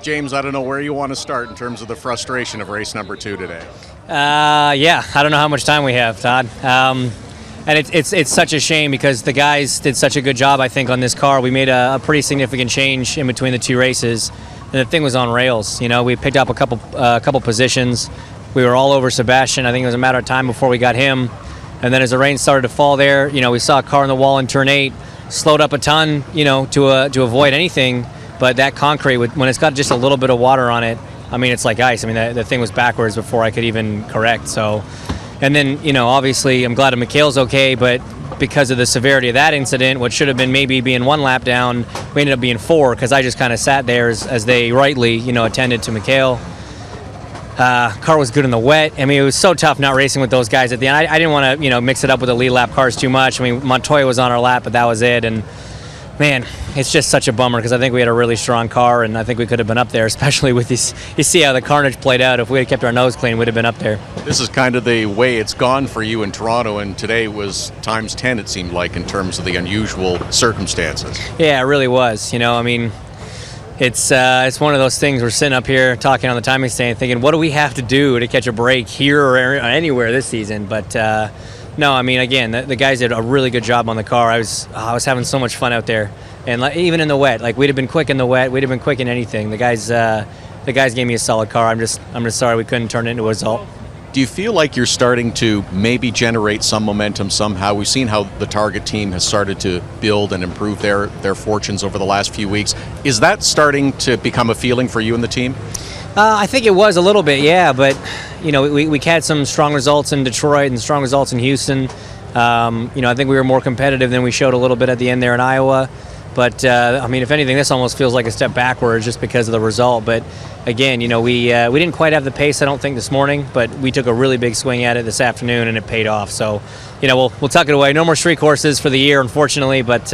James, I don't know where you want to start in terms of the frustration of race number 2 today. Yeah, I don't know how much time we have, Todd. And it's such a shame because the guys did such a good job, I think, on this car. We made a pretty significant change in between the 2 races, and the thing was on rails. You know, we picked up a couple positions. We were all over Sebastian. I think it was a matter of time before we got him. And then as the rain started to fall there, you know, we saw a car on the wall in turn 8, slowed up a ton, you know, to avoid anything. But that concrete, when it's got just a little bit of water on it, I mean, it's like ice. I mean, the thing was backwards before I could even correct. So, and then, you know, obviously I'm glad Mikhail's okay, but because of the severity of that incident, what should have been maybe being 1 lap down, we ended up being 4 because I just kind of sat there as they rightly, you know, attended to Mikhail. Car was good in the wet. I mean, it was so tough not racing with those guys at the end. I didn't want to, you know, mix it up with the lead lap cars too much. I mean, Montoya was on our lap, but that was it. And man, it's just such a bummer because I think we had a really strong car, and I think we could have been up there, especially with these. You see how the carnage played out. If we had kept our nose clean, we'd have been up there. This is kind of the way it's gone for you in Toronto, and today was times 10, it seemed like, in terms of the unusual circumstances. Yeah, it really was. You know, I mean, it's one of those things. We're sitting up here talking on the timing stand thinking, what do we have to do to catch a break here or anywhere this season? But no, I mean, again, the guys did a really good job on the car. I was having so much fun out there, and even in the wet, like we'd have been quick in the wet, we'd have been quick in anything. The guys gave me a solid car. I'm just sorry we couldn't turn it into a result. Do you feel like you're starting to maybe generate some momentum somehow? We've seen how the Target team has started to build and improve their fortunes over the last few weeks. Is that starting to become a feeling for you and the team? I think it was a little bit, yeah. But, you know, we had some strong results in Detroit and strong results in Houston. You know, I think we were more competitive than we showed a little bit at the end there in Iowa. But, I mean, if anything, this almost feels like a step backwards just because of the result. But, again, you know, we didn't quite have the pace, I don't think, this morning. But we took a really big swing at it this afternoon, and it paid off. So, you know, we'll tuck it away. No more street courses for the year, unfortunately. But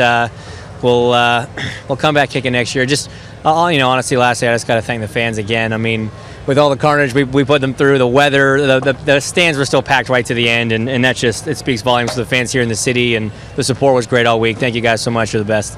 we'll come back kicking next year. Just, you know, honestly, lastly, I just got to thank the fans again. I mean, with all the carnage we put them through, the weather, the stands were still packed right to the end. And that just, it speaks volumes to the fans here in the city. And the support was great all week. Thank you guys so much. You're the best.